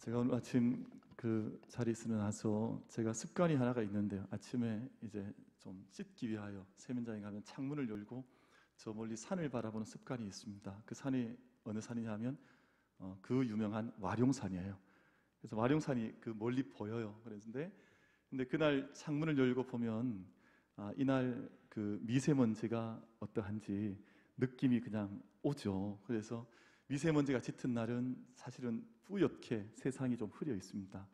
제가 오늘 아침 그 자리에서 일어나서 제가 습관이 하나가 있는데요. 아침에 이제 좀 씻기 위하여 세면장에 가면 창문을 열고 저 멀리 산을 바라보는 습관이 있습니다. 그 산이 어느 산이냐면 그 유명한 와룡산이에요. 그래서 와룡산이 그 멀리 보여요. 근데 그날 창문을 열고 보면 이날 그 미세먼지가 어떠한지 느낌이 그냥 오죠. 그래서 미세먼지가 짙은 날은 사실은 뿌옇게 세상이 좀 흐려 있습니다.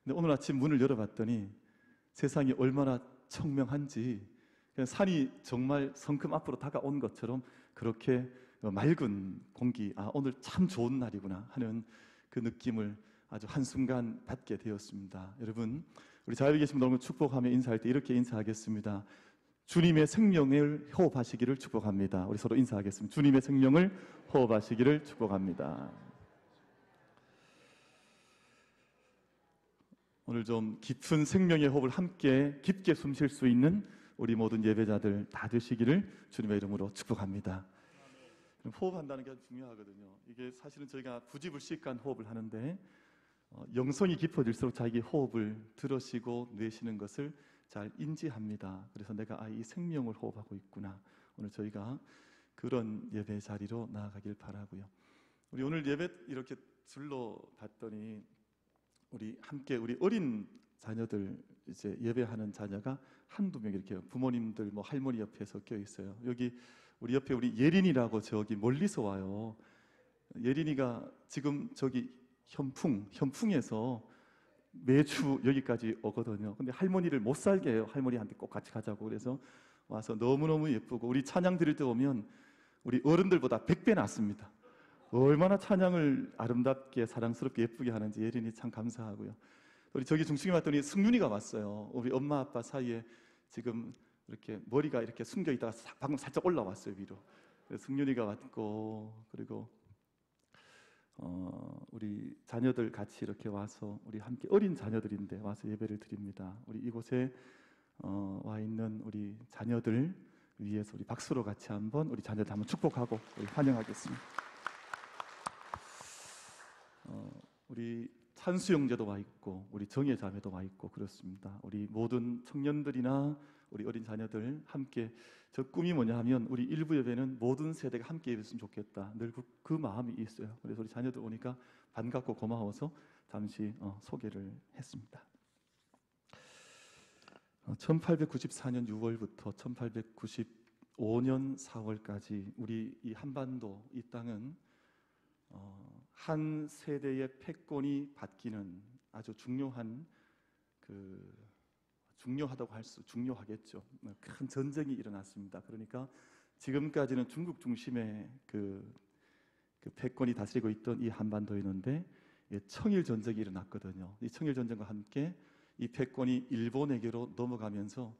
근데 오늘 아침 문을 열어봤더니 세상이 얼마나 청명한지, 그냥 산이 정말 성큼 앞으로 다가온 것처럼 그렇게 맑은 공기, 오늘 참 좋은 날이구나 하는 그 느낌을 아주 한순간 받게 되었습니다. 여러분, 우리 자유에 계신 분들 축복하며 인사할 때 이렇게 인사하겠습니다. 주님의 생명을 호흡하시기를 축복합니다. 우리 서로 인사하겠습니다. 주님의 생명을 호흡하시기를 축복합니다. 오늘 좀 깊은 생명의 호흡을 함께 깊게 숨 쉴 수 있는 우리 모든 예배자들 다 되시기를 주님의 이름으로 축복합니다. 호흡한다는 게 아주 중요하거든요. 이게 사실은 저희가 부지불식간 호흡을 하는데 영성이 깊어질수록 자기 호흡을 들으시고 내쉬는 것을 잘 인지합니다. 그래서 내가 이 생명을 호흡하고 있구나. 오늘 저희가 그런 예배 자리로 나아가길 바라고요. 우리 오늘 예배 이렇게 둘러봤더니 우리 어린 자녀들 이제 예배하는 자녀가 한두 명 이렇게 부모님들 할머니 옆에 섞여 있어요. 여기 우리 옆에 우리 예린이라고 저기 멀리서 와요. 예린이가 지금 저기 현풍에서 매주 여기까지 오거든요. 근데 할머니를 못 살게 해요. 할머니한테 꼭 같이 가자고. 그래서 와서 너무너무 예쁘고, 우리 찬양 드릴 때 오면 우리 어른들보다 100배 낫습니다. 얼마나 찬양을 아름답게 사랑스럽게 예쁘게 하는지 예린이 참 감사하고요. 우리 저기 중심에 왔더니 승윤이가 왔어요. 우리 엄마 아빠 사이에 지금 이렇게 머리가 이렇게 숨겨 있다가 방금 살짝 올라왔어요, 위로. 그래서 승윤이가 왔고, 그리고 우리 자녀들 같이 이렇게 와서 우리 함께 어린 자녀들인데 와서 예배를 드립니다. 우리 이곳에 와 있는 우리 자녀들 위해서 우리 박수로 같이 한번 우리 자녀들 한번 축복하고 우리 환영하겠습니다. 우리 찬수 형제도 와 있고 우리 정예 자매도 와 있고 그렇습니다. 우리 모든 청년들이나 우리 어린 자녀들 함께, 저 꿈이 뭐냐 하면 우리 일부 예배는 모든 세대가 함께 예배했으면 좋겠다. 늘 그 마음이 있어요. 그래서 우리 자녀들 오니까 반갑고 고마워서 잠시 소개를 했습니다. 1894년 6월부터 1895년 4월까지 우리 이 한반도 이 땅은 한 세대의 패권이 바뀌는 아주 중요하겠죠. 큰 전쟁이 일어났습니다. 그러니까 지금까지는 중국 중심의 그 패권이 다스리고 있던 이 한반도였는데 청일 전쟁이 일어났거든요. 이 청일 전쟁과 함께 이 패권이 일본에게로 넘어가면서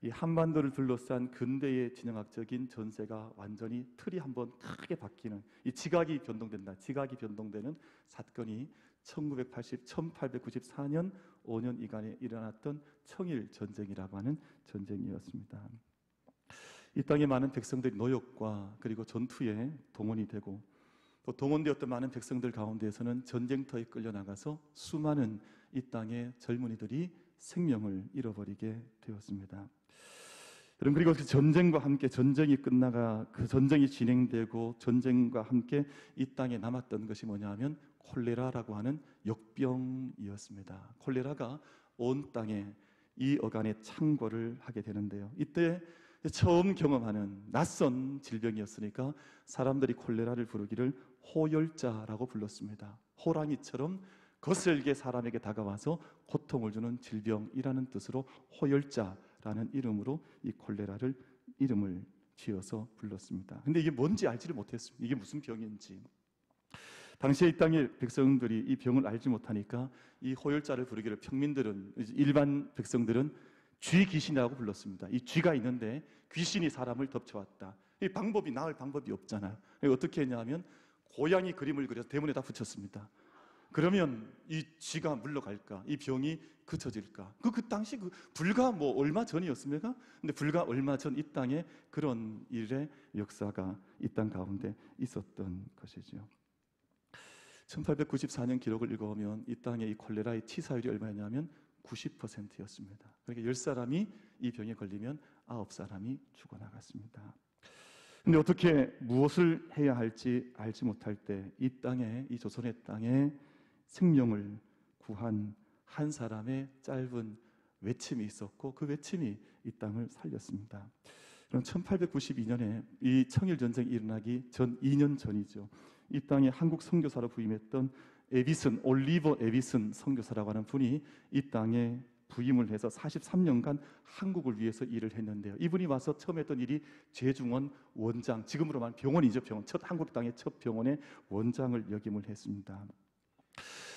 이 한반도를 둘러싼 근대의 진영학적인 전세가 완전히 틀이 한번 크게 바뀌는, 이 지각이 변동되는 사건이 1894년 5년 이간에 일어났던 청일 전쟁이라고 하는 전쟁이었습니다. 이 땅의 많은 백성들이 노역과 그리고 전투에 동원이 되고, 또 동원되었던 많은 백성들 가운데에서는 전쟁터에 끌려나가서 수많은 이 땅의 젊은이들이 생명을 잃어버리게 되었습니다. 여러분, 그리고 그 전쟁과 함께 전쟁이 끝나가 그 전쟁이 진행되고 전쟁과 함께 이 땅에 남았던 것이 뭐냐 하면 콜레라라고 하는 역병이었습니다. 콜레라가 온 땅에 이 어간에 창궐을 하게 되는데요. 이때 처음 경험하는 낯선 질병이었으니까 사람들이 콜레라를 부르기를 호열자라고 불렀습니다. 호랑이처럼 거슬게 사람에게 다가와서 고통을 주는 질병이라는 뜻으로 호열자라는 이름으로 이 콜레라를 이름을 지어서 불렀습니다. 근데 이게 뭔지 알지를 못했습니다. 이게 무슨 병인지. 당시에 이 땅의 백성들이 이 병을 알지 못하니까 이 호열자를 부르기를 평민들은, 일반 백성들은 쥐귀신이라고 불렀습니다. 이 쥐가 있는데 귀신이 사람을 덮쳐왔다. 이 방법이 나을 방법이 없잖아요. 어떻게 했냐면 고양이 그림을 그려서 대문에다 붙였습니다. 그러면 이 쥐가 물러갈까? 이 병이 그쳐질까? 그 당시 불과 얼마 전이었습니까? 근데 불과 얼마 전 이 땅에 그런 일의 역사가 이 땅 가운데 있었던 것이죠. 1894년 기록을 읽어보면 이 땅에 이 콜레라의 치사율이 얼마였냐면 90%였습니다. 그러니까 10사람이 이 병에 걸리면 9사람이 죽어나갔습니다. 근데 어떻게 무엇을 해야 할지 알지 못할 때 이 땅에, 이 조선의 땅에 생명을 구한 한 사람의 짧은 외침이 있었고 그 외침이 이 땅을 살렸습니다. 1892년에 이 청일전쟁이 일어나기 전 2년 전이죠. 이 땅에 한국 선교사로 부임했던 올리버 에비슨 선교사라고 하는 분이 이 땅에 부임을 해서 43년간 한국을 위해서 일을 했는데요. 이분이 와서 처음 했던 일이 제중원 원장, 지금으로 말하면 병원이죠. 병원, 첫 한국 땅의 첫 병원의 원장을 역임을 했습니다.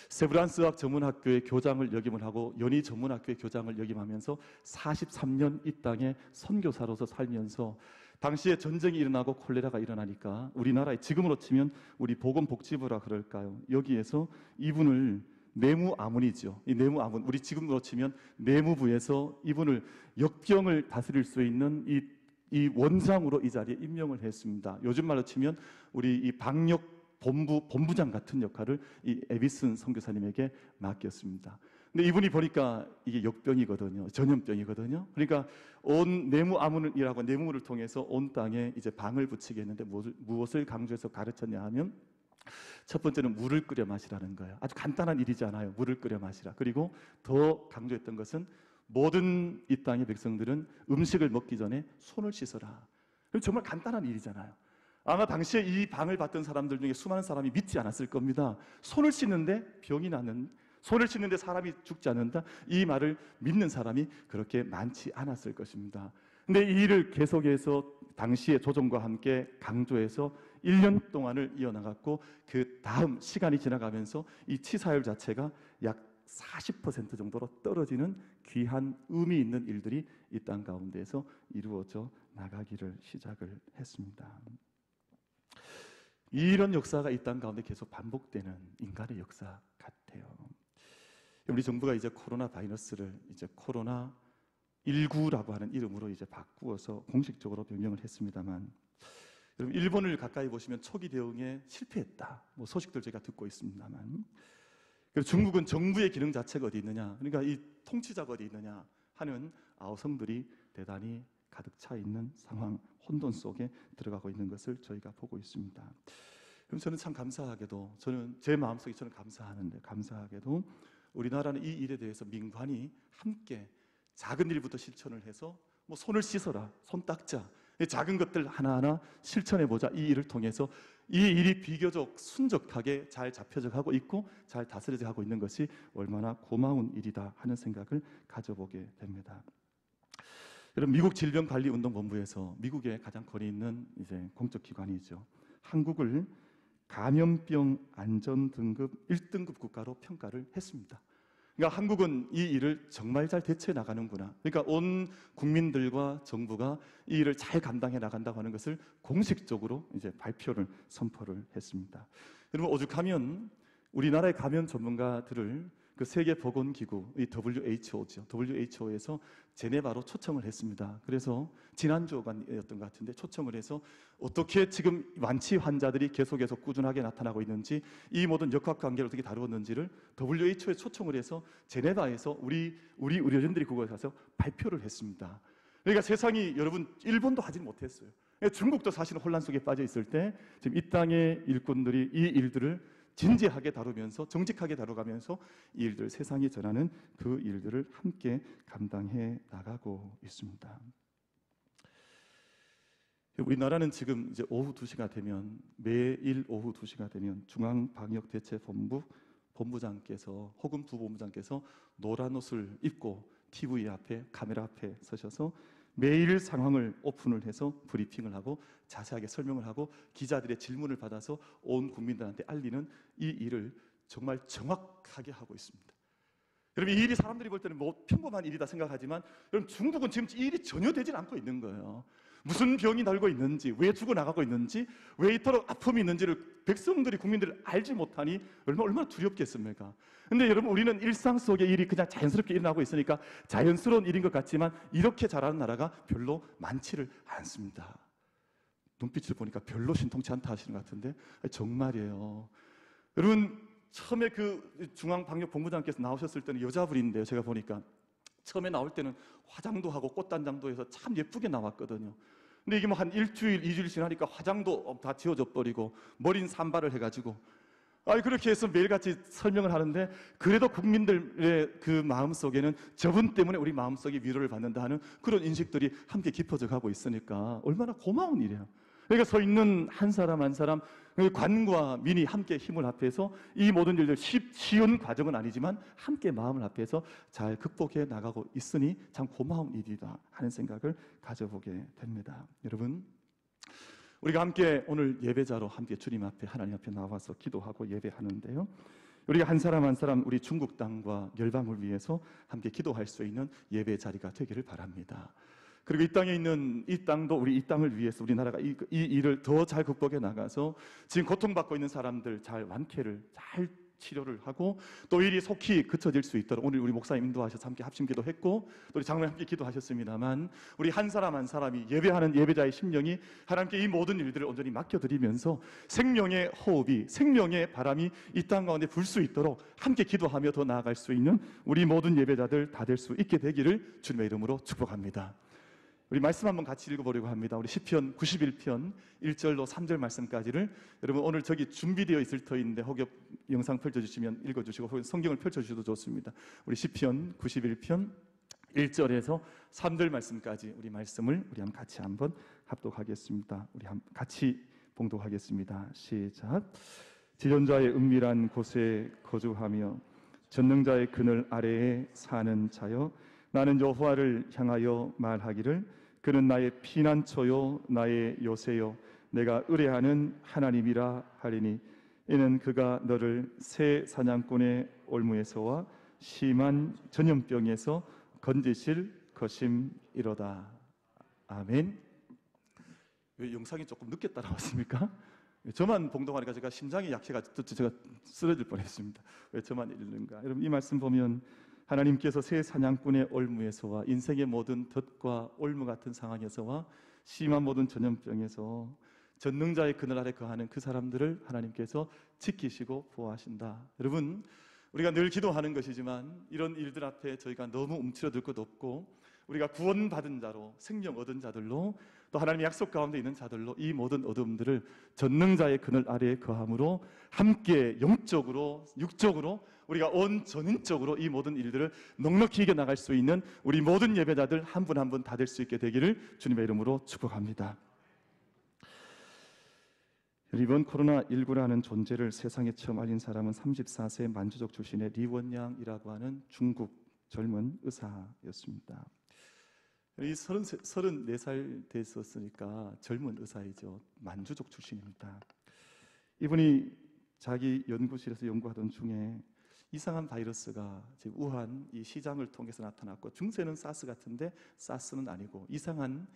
세브란스 의학 전문학교의 교장을 역임을 하고 연희 전문학교의 교장을 역임하면서 43년 이 땅에 선교사로서 살면서 당시에 전쟁이 일어나고 콜레라가 일어나니까 우리나라에 지금으로 치면 우리 보건복지부라 그럴까요? 여기에서 이분을 내무아문이죠. 이 내무아문, 우리 지금으로 치면 내무부에서 이분을 역병을 다스릴 수 있는 이 원장으로 이 자리에 임명을 했습니다. 요즘 말로 치면 우리 이 방역 본부장 같은 역할을 이 에비슨 선교사님에게 맡겼습니다. 근데 이분이 보니까 이게 역병이거든요. 전염병이거든요. 그러니까 온 내무아문이라고 내무를 통해서 온 땅에 이제 방을 붙이게 했는데 무엇을 강조해서 가르쳤냐 하면 첫 번째는 물을 끓여 마시라는 거예요. 아주 간단한 일이잖아요. 물을 끓여 마시라. 그리고 더 강조했던 것은 모든 이 땅의 백성들은 음식을 먹기 전에 손을 씻어라. 정말 간단한 일이잖아요. 아마 당시에 이 방을 받던 사람들 중에 수많은 사람이 믿지 않았을 겁니다. 손을 씻는데 병이 나는, 손을 씻는데 사람이 죽지 않는다, 이 말을 믿는 사람이 그렇게 많지 않았을 것입니다. 근데 이 일을 계속해서 당시에 조정과 함께 강조해서 1년 동안을 이어나갔고 그 다음 시간이 지나가면서 이 치사율 자체가 약 40% 정도로 떨어지는 귀한 의미 있는 일들이 이 땅 가운데에서 이루어져 나가기를 시작을 했습니다. 이런 역사가 이 땅 가운데 계속 반복되는 인간의 역사 같아요. 우리 정부가 이제 코로나 바이러스를 이제 코로나 19라고 하는 이름으로 이제 바꾸어서 공식적으로 명명을 했습니다만, 여러분 일본을 가까이 보시면 초기 대응에 실패했다, 뭐 소식들 제가 듣고 있습니다만, 그리고 중국은 정부의 기능 자체가 어디 있느냐, 그러니까 이 통치자가 어디 있느냐 하는 아우성들이 대단히 가득 차 있는 상황, 혼돈 속에 들어가고 있는 것을 저희가 보고 있습니다. 그럼 저는 참 감사하게도, 저는 제 마음속에 저는 감사하는데, 감사하게도 우리나라는 이 일에 대해서 민관이 함께 작은 일부터 실천을 해서 뭐 손을 씻어라, 손 닦자, 작은 것들 하나하나 실천해보자, 이 일을 통해서 이 일이 비교적 순적하게 잘 잡혀져 가고 있고 잘 다스려져 가고 있는 것이 얼마나 고마운 일이다 하는 생각을 가져보게 됩니다. 여러분, 미국 질병관리운동본부에서 미국의 가장 권위 있는 이제 공적 기관이죠. 한국을 감염병 안전 등급 1등급 국가로 평가를 했습니다. 그러니까 한국은 이 일을 정말 잘 대처해 나가는구나. 그러니까 온 국민들과 정부가 이 일을 잘 감당해 나간다고 하는 것을 공식적으로 이제 발표를 선포를 했습니다. 여러분, 오죽하면 우리나라의 감염 전문가들을 그 세계보건기구, 이 WHO죠. WHO에서 제네바로 초청을 했습니다. 그래서 지난주였던 것 같은데 초청을 해서 어떻게 지금 완치 환자들이 계속해서 꾸준하게 나타나고 있는지, 이 모든 역학관계를 어떻게 다루었는지를 WHO에 초청을 해서 제네바에서 우리 의료진들이 그거에 가서 발표를 했습니다. 그러니까 세상이, 여러분, 일본도 하지 못했어요. 중국도 사실은 혼란 속에 빠져 있을 때 지금 이 땅의 일꾼들이 이 일들을 진지하게 다루면서 정직하게 다뤄가면서 이 일들을 세상에 전하는 그 일들을 함께 감당해 나가고 있습니다. 우리나라는 지금 이제 오후 2시가 되면, 매일 오후 2시가 되면 중앙방역대책본부 본부장께서 혹은 부본부장께서 노란 옷을 입고 TV 앞에, 카메라 앞에 서셔서 매일 상황을 오픈을 해서 브리핑을 하고 자세하게 설명을 하고 기자들의 질문을 받아서 온 국민들한테 알리는 이 일을 정말 정확하게 하고 있습니다. 여러분, 이 일이 사람들이 볼 때는 뭐 평범한 일이다 생각하지만, 여러분, 중국은 지금 이 일이 전혀 되질 않고 있는 거예요. 무슨 병이 날고 있는지, 왜 죽어나가고 있는지, 왜 이토록 아픔이 있는지를 백성들이, 국민들이 알지 못하니 얼마나 두렵겠습니까? 근데 여러분, 우리는 일상 속의 일이 그냥 자연스럽게 일어나고 있으니까 자연스러운 일인 것 같지만 이렇게 잘하는 나라가 별로 많지를 않습니다. 눈빛을 보니까 별로 신통치 않다 하시는 것 같은데 정말이에요. 여러분, 처음에 그 중앙방역본부장께서 나오셨을 때는 여자분인데요. 제가 보니까 처음에 나올 때는 화장도 하고 꽃단장도 해서 참 예쁘게 나왔거든요. 근데 이게 뭐 한 일주일, 2주일 지나니까 화장도 다 지워져 버리고 머리는 산발을 해가지고 그렇게 해서 매일같이 설명을 하는데, 그래도 국민들의 그 마음속에는 저분 때문에 우리 마음속에 위로를 받는다 하는 그런 인식들이 함께 깊어져 가고 있으니까 얼마나 고마운 일이에요. 그러니까 서 있는 한 사람 한 사람, 관과 민이 함께 힘을 합해서 이 모든 일들, 쉬운 과정은 아니지만 함께 마음을 합해서 잘 극복해 나가고 있으니 참 고마운 일이다 하는 생각을 가져보게 됩니다. 여러분, 우리가 함께 오늘 예배자로 함께 주님 앞에, 하나님 앞에 나와서 기도하고 예배하는데요, 우리가 한 사람 한 사람 우리 중국 땅과 열방을 위해서 함께 기도할 수 있는 예배 자리가 되기를 바랍니다. 그리고 이 땅에 있는 이 땅도 우리 이 땅을 위해서 우리나라가 이 일을 더 잘 극복해 나가서 지금 고통받고 있는 사람들 잘 완쾌를, 잘 치료를 하고 또 일이 속히 그쳐질 수 있도록, 오늘 우리 목사님 인도하셔서 함께 합심 기도했고 또 우리 장로님 함께 기도하셨습니다만, 우리 한 사람 한 사람이 예배하는 예배자의 심령이 하나님께 이 모든 일들을 온전히 맡겨드리면서 생명의 호흡이, 생명의 바람이 이 땅 가운데 불 수 있도록 함께 기도하며 더 나아갈 수 있는 우리 모든 예배자들 다 될 수 있게 되기를 주님의 이름으로 축복합니다. 우리 말씀 한번 같이 읽어보려고 합니다. 우리 시편 91편 1절로 3절 말씀까지를, 여러분 오늘 저기 준비되어 있을 터인데 혹여 영상 펼쳐주시면 읽어주시고 혹은 성경을 펼쳐주셔도 좋습니다. 우리 시편 91편 1절에서 3절 말씀까지 우리 말씀을 우리 같이 한번 합독하겠습니다. 우리 같이 봉독하겠습니다. 시작. 지존자의 은밀한 곳에 거주하며 전능자의 그늘 아래에 사는 자여, 나는 여호와를 향하여 말하기를 그는 나의 피난처요 나의 요새요 내가 의뢰하는 하나님이라 하리니, 이는 그가 너를 새 사냥꾼의 올무에서와 심한 전염병에서 건지실 것임이로다. 아멘. 왜 영상이 조금 늦게 따라왔습니까? 저만 봉독하니까 제가 심장이 약해가지고 제가 쓰러질 뻔했습니다. 왜 저만 읽는가? 여러분, 이 말씀 보면 하나님께서 새 사냥꾼의 올무에서와 인생의 모든 덫과 올무 같은 상황에서와 심한 모든 전염병에서 전능자의 그늘 아래 거하는 그 사람들을 하나님께서 지키시고 보호하신다. 여러분, 우리가 늘 기도하는 것이지만 이런 일들 앞에 저희가 너무 움츠러들 것 없고, 우리가 구원받은 자로, 생명 얻은 자들로, 또 하나님의 약속 가운데 있는 자들로 이 모든 어둠들을 전능자의 그늘 아래에 거함으로 함께 영적으로, 육적으로, 우리가 온 전인적으로 이 모든 일들을 넉넉히 이겨나갈 수 있는 우리 모든 예배자들 한 분 한 분 다 될 수 있게 되기를 주님의 이름으로 축복합니다. 이번 코로나19라는 존재를 세상에 처음 알린 사람은 34세 만주족 출신의 리원양이라고 하는 중국 젊은 의사였습니다. 이 34살 됐었으니까 젊은 의사이죠. 만주족 출신입니다. 이분이 자기 연구실에서 연구하던 중에 이상한 바이러스가 지금 우한 이 시장을 통해서 나타났고, 중세는 사스 같은데 사스는 아니고 이상한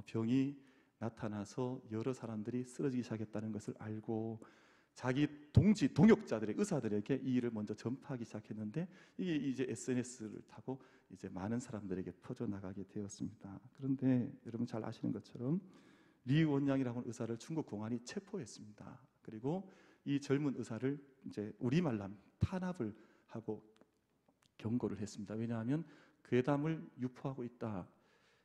병이 나타나서 여러 사람들이 쓰러지기 시작했다는 것을 알고 자기 동역자들의 의사들에게 이 일을 먼저 전파하기 시작했는데, 이게 이제 SNS를 타고 이제 많은 사람들에게 퍼져나가게 되었습니다. 그런데 여러분 잘 아시는 것처럼 리 원양이라고 하는 의사를 중국 공안이 체포했습니다. 그리고 이 젊은 의사를 이제 우리말로 탄압을 하고 경고를 했습니다. 왜냐하면 괴담을 유포하고 있다.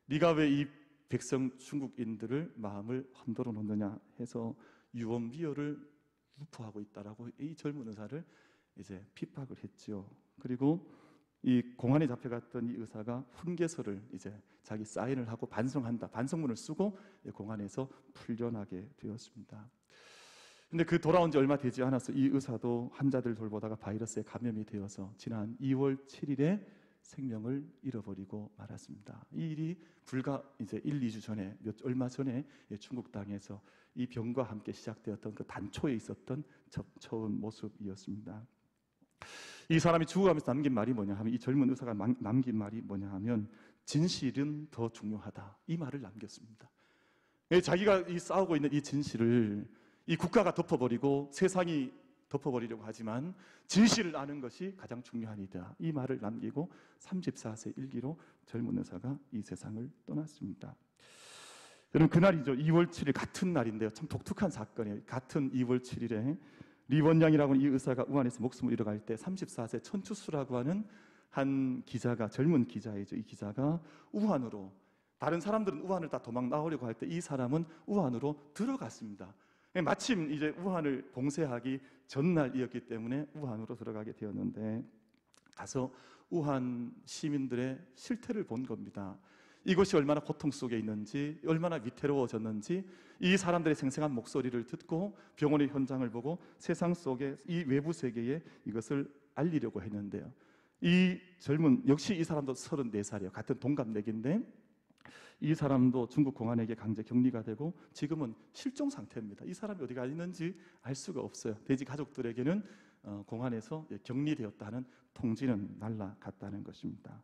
네가 왜 이 백성 중국인들을 마음을 흔들어 놓느냐 해서 유언비어를 유포하고 있다라고 이 젊은 의사를 이제 핍박을 했죠. 그리고 이 공안에 잡혀갔던 이 의사가 훈계서를 이제 자기 사인을 하고 반성한다, 반성문을 쓰고 공안에서 풀려나게 되었습니다. 근데 그 돌아온 지 얼마 되지 않아서 이 의사도 환자들 돌보다가 바이러스에 감염이 되어서 지난 2월 7일에 생명을 잃어버리고 말았습니다. 이 일이 불과 이제 1, 2주 전에, 얼마 전에 중국 땅에서 이 병과 함께 시작되었던 그 단초에 있었던 처음 모습이었습니다. 이 사람이 죽어가면서 남긴 말이 뭐냐 하면, 이 젊은 의사가 남긴 말이 뭐냐 하면 진실은 더 중요하다, 이 말을 남겼습니다. 자기가 이 싸우고 있는 이 진실을 이 국가가 덮어버리고 세상이 덮어버리려고 하지만 진실을 아는 것이 가장 중요한 일이다, 이 말을 남기고 34세 일기로 젊은 의사가 이 세상을 떠났습니다. 여러분, 그날이죠. 2월 7일 같은 날인데요. 참 독특한 사건이에요. 같은 2월 7일에 리원양이라고 하는 이 의사가 우한에서 목숨을 잃어갈 때 34세 천추수라고 하는 한 기자가, 젊은 기자이죠. 이 기자가 우한으로, 다른 사람들은 우한을 다 도망 나오려고 할 때 이 사람은 우한으로 들어갔습니다. 마침 이제 우한을 봉쇄하기 전날이었기 때문에 우한으로 들어가게 되었는데, 가서 우한 시민들의 실태를 본 겁니다. 이곳이 얼마나 고통 속에 있는지, 얼마나 위태로워졌는지, 이 사람들의 생생한 목소리를 듣고 병원의 현장을 보고 세상 속에, 이 외부 세계에 이것을 알리려고 했는데요. 이 젊은, 역시 이 사람도 34살이에요. 같은 동갑내기인데 이 사람도 중국 공안에게 강제 격리가 되고 지금은 실종 상태입니다. 이 사람이 어디가 있는지 알 수가 없어요. 돼지 가족들에게는 공안에서 격리되었다는 통지는 날아갔다는 것입니다.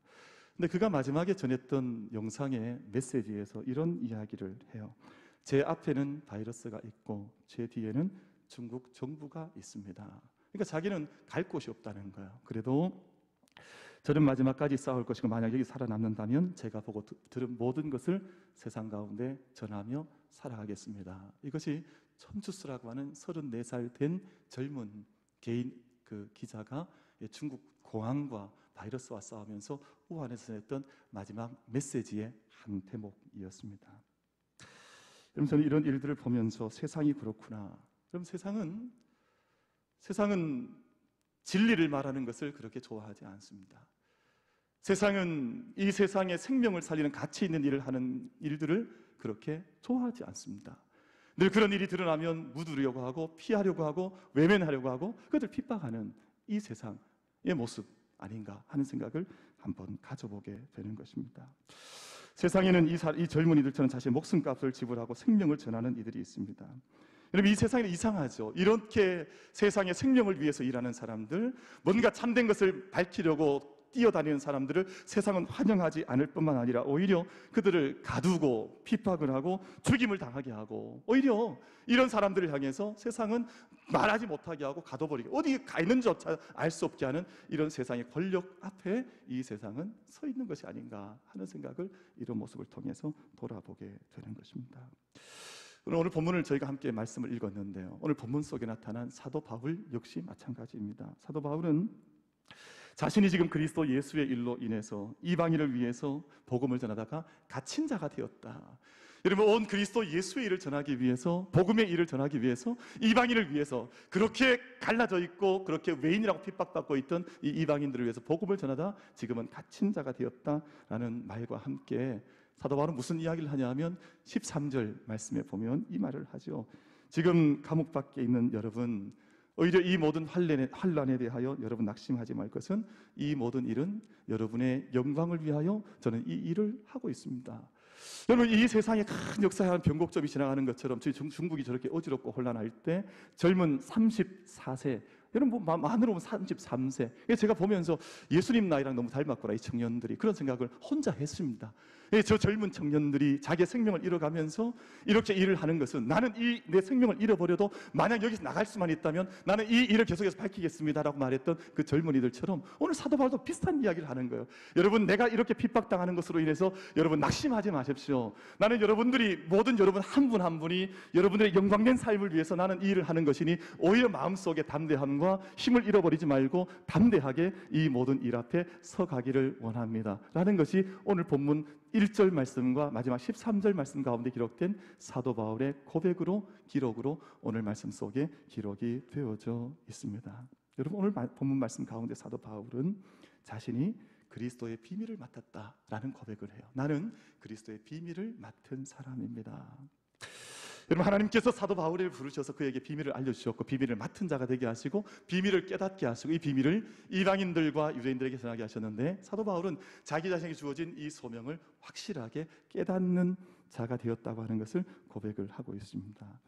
근데 그가 마지막에 전했던 영상의 메시지에서 이런 이야기를 해요. 제 앞에는 바이러스가 있고 제 뒤에는 중국 정부가 있습니다. 그러니까 자기는 갈 곳이 없다는 거예요. 그래도 저는 마지막까지 싸울 것이고 만약 여기 살아남는다면 제가 보고 들은 모든 것을 세상 가운데 전하며 살아가겠습니다. 이것이 천추스라고 하는 34살 된 젊은 개인 그 기자가 중국 공안과 바이러스와 싸우면서 우한에서 했던 마지막 메시지의 한 대목이었습니다. 여러분, 저는 이런 일들을 보면서 세상이 그렇구나. 그럼 세상은 진리를 말하는 것을 그렇게 좋아하지 않습니다. 세상은 이 세상에 생명을 살리는 가치 있는 일을 하는 일들을 그렇게 좋아하지 않습니다. 늘 그런 일이 드러나면 묻으려고 하고 피하려고 하고 외면하려고 하고 그것을 핍박하는 이 세상의 모습 아닌가 하는 생각을 한번 가져보게 되는 것입니다. 세상에는 이 젊은이들처럼 자신의 목숨값을 지불하고 생명을 전하는 이들이 있습니다. 여러분, 이 세상은 이상하죠. 이렇게 세상의 생명을 위해서 일하는 사람들, 뭔가 참된 것을 밝히려고 뛰어다니는 사람들을 세상은 환영하지 않을 뿐만 아니라 오히려 그들을 가두고 핍박을 하고 죽임을 당하게 하고, 오히려 이런 사람들을 향해서 세상은 말하지 못하게 하고 가둬버리고 어디 가 있는지조차 알 수 없게 하는 이런 세상의 권력 앞에 이 세상은 서 있는 것이 아닌가 하는 생각을 이런 모습을 통해서 돌아보게 되는 것입니다. 오늘 본문을 저희가 함께 말씀을 읽었는데요, 오늘 본문 속에 나타난 사도 바울 역시 마찬가지입니다. 사도 바울은 자신이 지금 그리스도 예수의 일로 인해서 이방인을 위해서 복음을 전하다가 갇힌 자가 되었다. 여러분, 온 그리스도 예수의 일을 전하기 위해서, 복음의 일을 전하기 위해서, 이방인을 위해서 그렇게 갈라져 있고 그렇게 외인이라고 핍박받고 있던 이 이방인들을 위해서 복음을 전하다 지금은 갇힌 자가 되었다라는 말과 함께 사도 바울은 무슨 이야기를 하냐면 13절 말씀에 보면 이 말을 하죠. 지금 감옥 밖에 있는 여러분, 오히려 이 모든 환난에 대하여 여러분 낙심하지 말 것은 이 모든 일은 여러분의 영광을 위하여 저는 이 일을 하고 있습니다. 여러분, 이 세상에 큰 역사의 변곡점이 지나가는 것처럼 중국이 저렇게 어지럽고 혼란할 때 젊은 34세, 여러분 만으로 보면 33세, 제가 보면서 예수님 나이랑 너무 닮았구나 이 청년들이, 그런 생각을 혼자 했습니다. 저 젊은 청년들이 자기의 생명을 잃어가면서 이렇게 일을 하는 것은, 나는 내 생명을 잃어버려도 만약 여기서 나갈 수만 있다면 나는 이 일을 계속해서 밝히겠습니다라고 말했던 그 젊은이들처럼 오늘 사도 바울도 비슷한 이야기를 하는 거예요. 여러분, 내가 이렇게 핍박당하는 것으로 인해서 여러분 낙심하지 마십시오. 나는 여러분들이, 모든 여러분 한 분 한 분이 여러분들의 영광된 삶을 위해서 나는 이 일을 하는 것이니 오히려 마음속에 담대함과 힘을 잃어버리지 말고 담대하게 이 모든 일 앞에 서가기를 원합니다 라는 것이 오늘 본문 1절 말씀과 마지막 13절 말씀 가운데 기록된 사도 바울의 고백으로, 기록으로 오늘 말씀 속에 기록이 되어져 있습니다. 여러분, 오늘 본문 말씀 가운데 사도 바울은 자신이 그리스도의 비밀을 맡았다라는 고백을 해요. 나는 그리스도의 비밀을 맡은 사람입니다. 여러분, 하나님께서 사도 바울을 부르셔서 그에게 비밀을 알려주셨고 비밀을 맡은 자가 되게 하시고 비밀을 깨닫게 하시고 이 비밀을 이방인들과 유대인들에게 전하게 하셨는데, 사도 바울은 자기 자신에게 주어진 이 소명을 확실하게 깨닫는 자가 되었다고 하는 것을 고백을 하고 있습니다.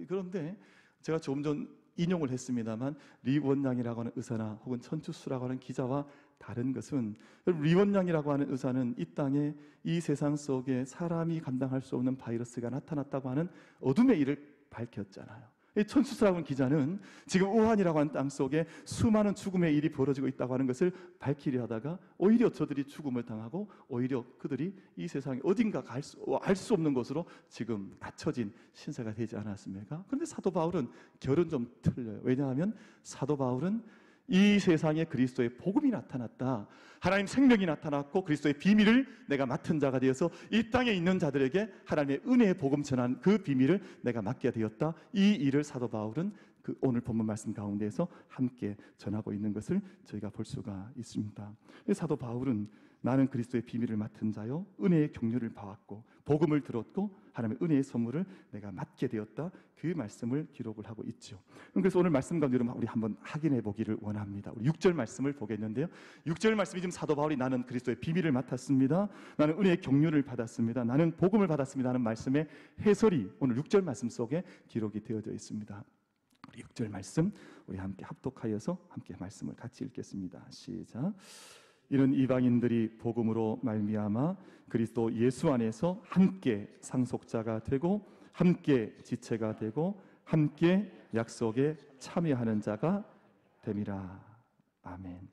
그런데 제가 조금 전 인용을 했습니다만 리원양이라고 하는 의사나 혹은 천추수라고 하는 기자와 다른 것은, 리원양이라고 하는 의사는 이 땅에 이 세상 속에 사람이 감당할 수 없는 바이러스가 나타났다고 하는 어둠의 일을 밝혔잖아요. 이 천수스라고 기자는 지금 우한이라고 하는 땅 속에 수많은 죽음의 일이 벌어지고 있다고 하는 것을 밝히려 하다가 오히려 저들이 죽음을 당하고 오히려 그들이 이 세상에 어딘가 알 수 없는 곳으로 지금 갇혀진 신세가 되지 않았습니까? 그런데 사도 바울은 결은 좀 틀려요. 왜냐하면 사도 바울은 이 세상에 그리스도의 복음이 나타났다, 하나님 생명이 나타났고 그리스도의 비밀을 내가 맡은 자가 되어서 이 땅에 있는 자들에게 하나님의 은혜의 복음 전한 그 비밀을 내가 맡게 되었다. 이 일을 사도 바울은 그 오늘 본문 말씀 가운데에서 함께 전하고 있는 것을 저희가 볼 수가 있습니다. 사도 바울은 나는 그리스도의 비밀을 맡은 자요, 은혜의 경륜을 봐왔고 복음을 들었고 하나님의 은혜의 선물을 내가 맡게 되었다, 그 말씀을 기록을 하고 있죠. 그래서 오늘 말씀 가운데 우리 한번 확인해 보기를 원합니다. 우리 6절 말씀을 보겠는데요, 6절 말씀이 지금 사도 바울이 나는 그리스도의 비밀을 맡았습니다, 나는 은혜의 경륜을 받았습니다, 나는 복음을 받았습니다 하는 말씀의 해설이 오늘 6절 말씀 속에 기록이 되어져 있습니다. 우리 6절 말씀 우리 함께 합독하여서 함께 말씀을 같이 읽겠습니다. 시작. 이는 이방인들이 복음으로 말미암아 그리스도 예수 안에서 함께 상속자가 되고 함께 지체가 되고 함께 약속에 참여하는 자가 됨이라. 아멘.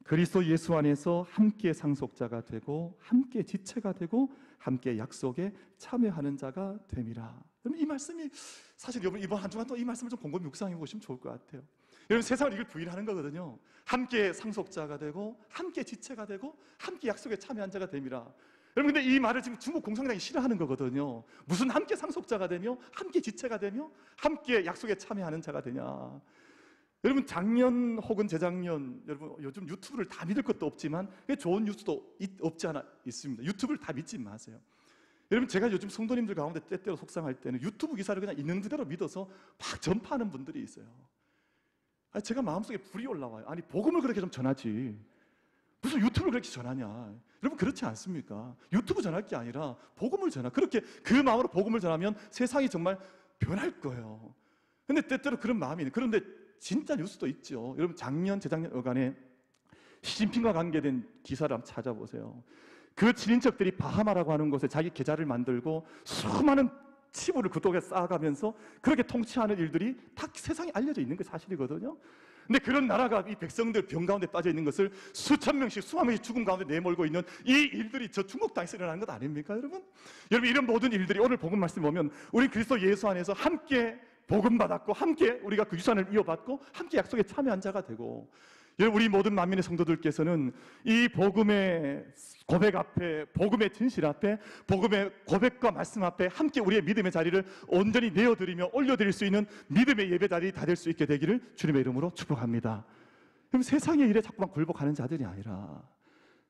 그리스도 예수 안에서 함께 상속자가 되고 함께 지체가 되고 함께 약속에 참여하는 자가 됨이라. 그럼 이 말씀이 사실 여러분 이번 한 주간 또 이 말씀을 좀 곰곰이 묵상해 보시면 좋을 것 같아요. 여러분 세상은 이걸 부인하는 거거든요. 함께 상속자가 되고 함께 지체가 되고 함께 약속에 참여한 자가 됨이라. 여러분 근데 이 말을 지금 중국 공산당이 싫어하는 거거든요. 무슨 함께 상속자가 되며 함께 지체가 되며 함께 약속에 참여하는 자가 되냐. 여러분 작년 혹은 재작년, 여러분 요즘 유튜브를 다 믿을 것도 없지만 좋은 뉴스도 없지 않아 있습니다. 유튜브를 다 믿지 마세요. 여러분 제가 요즘 성도님들 가운데 때때로 속상할 때는 유튜브 기사를 그냥 있는 그대로 믿어서 막 전파하는 분들이 있어요. 아니, 제가 마음속에 불이 올라와요. 아니 복음을 그렇게 좀 전하지 무슨 유튜브를 그렇게 전하냐. 여러분 그렇지 않습니까? 유튜브 전할 게 아니라 복음을 전하. 그렇게 그 마음으로 복음을 전하면 세상이 정말 변할 거예요. 근데 때때로 그런 마음이 있는. 그런데 진짜 뉴스도 있죠. 여러분 작년 재작년 어간에 시진핑과 관계된 기사를 한번 찾아보세요. 그 친인척들이 바하마라고 하는 곳에 자기 계좌를 만들고 수많은 치부를 그쪽에 쌓아가면서 그렇게 통치하는 일들이 다 세상에 알려져 있는 게 사실이거든요. 근데 그런 나라가 이 백성들 병 가운데 빠져 있는 것을 수천 명씩 수만 명씩 죽음 가운데 내몰고 있는 이 일들이 저 중국 땅에서 일어나는 것 아닙니까, 여러분? 여러분 이런 모든 일들이 오늘 복음 말씀 보면 우리 그리스도 예수 안에서 함께 복음 받았고 함께 우리가 그 유산을 이어받고 함께 약속에 참여한 자가 되고, 여러분 우리 모든 만민의 성도들께서는 이 복음의 고백 앞에, 복음의 진실 앞에, 복음의 고백과 말씀 앞에 함께 우리의 믿음의 자리를 온전히 내어드리며 올려드릴 수 있는 믿음의 예배 자리 다 될 수 있게 되기를 주님의 이름으로 축복합니다. 그럼 세상의 일에 자꾸만 굴복하는 자들이 아니라,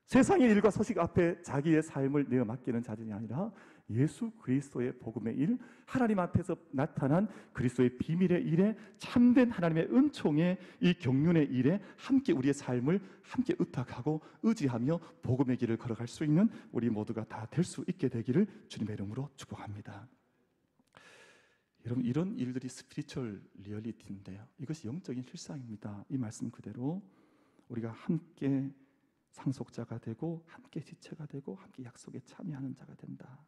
세상의 일과 서식 앞에 자기의 삶을 내어 맡기는 자들이 아니라 예수 그리스도의 복음의 일, 하나님 앞에서 나타난 그리스도의 비밀의 일에, 참된 하나님의 은총의 이 경륜의 일에 함께 우리의 삶을 함께 의탁하고 의지하며 복음의 길을 걸어갈 수 있는 우리 모두가 다 될 수 있게 되기를 주님의 이름으로 축복합니다. 여러분 이런 일들이 스피리추얼 리얼리티인데요, 이것이 영적인 실상입니다. 이 말씀 그대로 우리가 함께 상속자가 되고 함께 지체가 되고 함께 약속에 참여하는 자가 된다.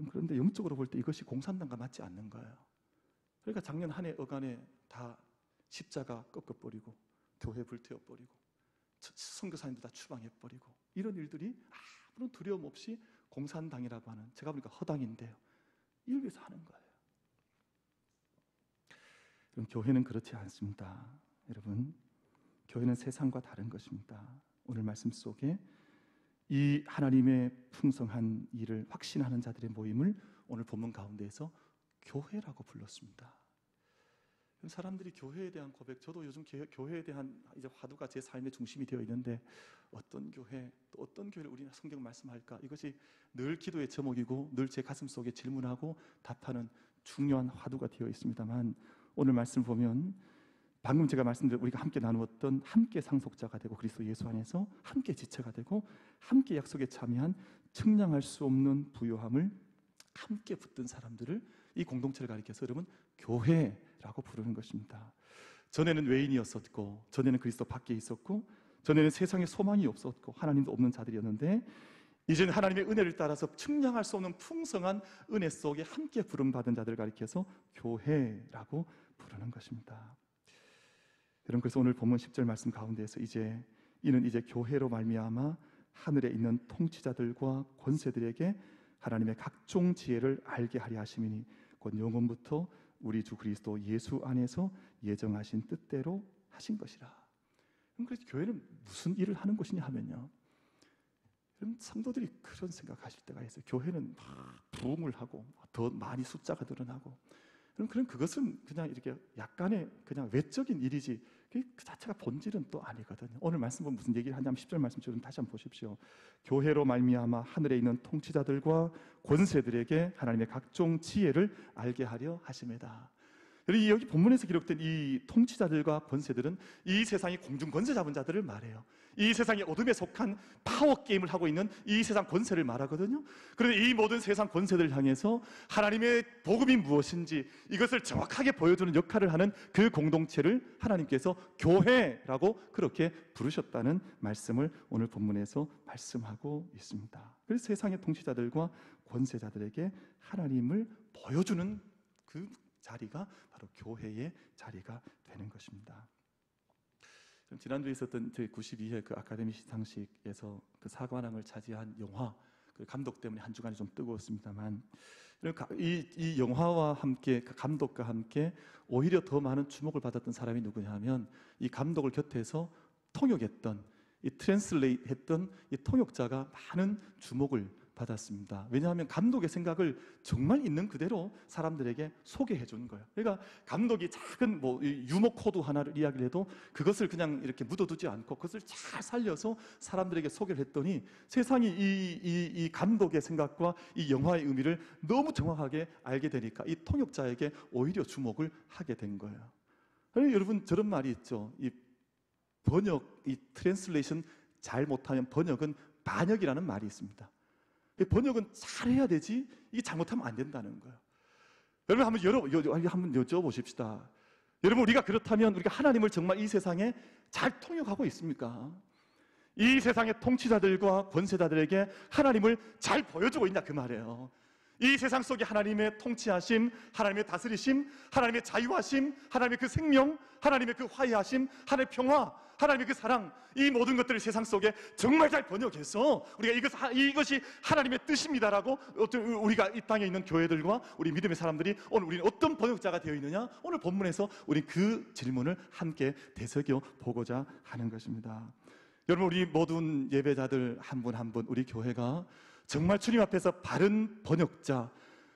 그런데 영적으로 볼 때 이것이 공산당과 맞지 않는 거예요. 그러니까 작년 한 해 어간에 다 십자가 꺾어버리고 교회 불태워버리고 선교사님들 다 추방해버리고 이런 일들이 아무런 두려움 없이 공산당이라고 하는, 제가 보니까 허당인데요, 이를 위해서 하는 거예요. 그럼 교회는 그렇지 않습니다. 여러분 교회는 세상과 다른 것입니다. 오늘 말씀 속에 이 하나님의 풍성한 일을 확신하는 자들의 모임을 오늘 본문 가운데에서 교회라고 불렀습니다. 사람들이 교회에 대한 고백, 저도 요즘 교회에 대한 이제 화두가 제 삶의 중심이 되어 있는데 어떤 교회, 또 어떤 교회를 우리가 성경 말씀할까, 이것이 늘 기도의 제목이고 늘 제 가슴 속에 질문하고 답하는 중요한 화두가 되어 있습니다만, 오늘 말씀 보면 방금 제가 말씀드린 우리가 함께 나누었던 함께 상속자가 되고 그리스도 예수 안에서 함께 지체가 되고 함께 약속에 참여한 측량할 수 없는 부요함을 함께 붙든 사람들을, 이 공동체를 가리켜서 여러분 교회라고 부르는 것입니다. 전에는 외인이었었고, 전에는 그리스도 밖에 있었고, 전에는 세상에 소망이 없었고 하나님도 없는 자들이었는데 이제는 하나님의 은혜를 따라서 측량할 수 없는 풍성한 은혜 속에 함께 부름받은 자들을 가리켜서 교회라고 부르는 것입니다. 여러분, 그래서 오늘 본문 10절 말씀 가운데에서 이는 이제 교회로 말미암아 하늘에 있는 통치자들과 권세들에게 하나님의 각종 지혜를 알게 하려 하심이니 곧 영원부터 우리 주 그리스도 예수 안에서 예정하신 뜻대로 하신 것이라. 그래서 교회는 무슨 일을 하는 곳이냐 하면요, 여러분, 성도들이 그런 생각하실 때가 있어요. 교회는 막 부흥을 하고 더 많이 숫자가 늘어나고, 그럼 그것은 그냥 이렇게 약간의 그냥 외적인 일이지 그 자체가 본질은 또 아니거든요. 오늘 말씀 보면 무슨 얘기를 하냐면 10절 말씀 좀 다시 한번 보십시오. 교회로 말미암아 하늘에 있는 통치자들과 권세들에게 하나님의 각종 지혜를 알게 하려 하심이다. 여기 본문에서 기록된 이 통치자들과 권세들은 이 세상의 공중 권세 잡은 자들을 말해요. 이 세상의 어둠에 속한 파워 게임을 하고 있는 이 세상 권세를 말하거든요. 그런데 이 모든 세상 권세들을 향해서 하나님의 복음이 무엇인지 이것을 정확하게 보여주는 역할을 하는 그 공동체를 하나님께서 교회라고 그렇게 부르셨다는 말씀을 오늘 본문에서 말씀하고 있습니다. 그래서 세상의 통치자들과 권세자들에게 하나님을 보여주는 그 자리가 바로 교회의 자리가 되는 것입니다. 지난주에 있었던 제 92회 그 아카데미 시상식에서 그 사관왕을 차지한 영화 그 감독 때문에 한 주간이 좀 뜨거웠습니다만, 이 영화와 함께 그 감독과 함께 오히려 더 많은 주목을 받았던 사람이 누구냐 하면 이 감독을 곁에서 통역했던 이 트랜슬레이트 했던 이 통역자가 많은 주목을 받았습니다. 왜냐하면 감독의 생각을 정말 있는 그대로 사람들에게 소개해 준 거예요. 그러니까 감독이 작은 유머 코드 하나를 이야기를 해도 그것을 그냥 이렇게 묻어두지 않고 그것을 잘 살려서 사람들에게 소개를 했더니 세상이 이 감독의 생각과 이 영화의 의미를 너무 정확하게 알게 되니까 이 통역자에게 오히려 주목을 하게 된 거예요. 여러분, 저런 말이 있죠. 이 번역, 이 트랜슬레이션 잘 못하면 번역은 반역이라는 말이 있습니다. 번역은 잘해야 되지 이게 잘못하면 안 된다는 거예요. 여러분, 한번 여쭤보십시다. 여러분, 우리가 그렇다면 우리가 하나님을 정말 이 세상에 잘 통역하고 있습니까? 이 세상의 통치자들과 권세자들에게 하나님을 잘 보여주고 있냐 그 말이에요. 이 세상 속에 하나님의 통치하심, 하나님의 다스리심, 하나님의 자유하심, 하나님의 그 생명, 하나님의 그 화해하심, 하나님의 평화, 하나님의 그 사랑, 이 모든 것들을 세상 속에 정말 잘 번역해서 우리가 이것이 하나님의 뜻입니다라고 우리가 이 땅에 있는 교회들과 우리 믿음의 사람들이 오늘 우리는 어떤 번역자가 되어 있느냐, 오늘 본문에서 우리 그 질문을 함께 되새겨 보고자 하는 것입니다. 여러분, 우리 모든 예배자들 한 분 한 분 우리 교회가 정말 주님 앞에서 바른 번역자,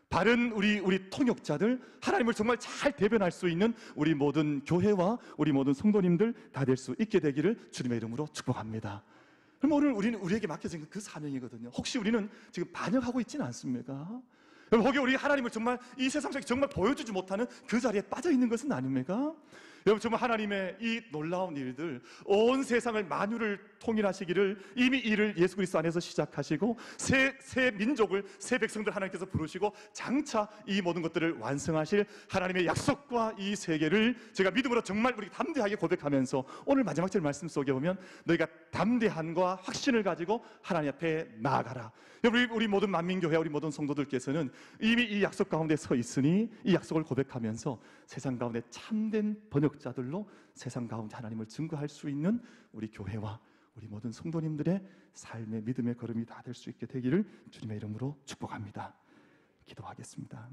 바른 우리 통역자들, 하나님을 정말 잘 대변할 수 있는 우리 모든 교회와 우리 모든 성도님들 다 될 수 있게 되기를 주님의 이름으로 축복합니다. 그럼 오늘 우리에게 맡겨진 그 사명이거든요. 혹시 우리는 지금 반역하고 있지는 않습니까? 혹시 우리 하나님을 정말 이 세상 속에 정말 보여주지 못하는 그 자리에 빠져 있는 것은 아닙니까? 여러분, 정말 하나님의 이 놀라운 일들, 온 세상을 만유를 통일하시기를 이미 이를 예수 그리스도 안에서 시작하시고 새 민족을, 새 백성들 하나님께서 부르시고 장차 이 모든 것들을 완성하실 하나님의 약속과 이 세계를 제가 믿음으로 정말 우리 담대하게 고백하면서 오늘 마지막 절 말씀 속에 보면 너희가 담대함과 확신을 가지고 하나님 앞에 나아가라. 여러분, 우리 모든 만민교회, 우리 모든 성도들께서는 이미 이 약속 가운데 서 있으니 이 약속을 고백하면서 세상 가운데 참된 번역자들로 세상 가운데 하나님을 증거할 수 있는 우리 교회와 우리 모든 성도님들의 삶의 믿음의 걸음이 다 될 수 있게 되기를 주님의 이름으로 축복합니다. 기도하겠습니다.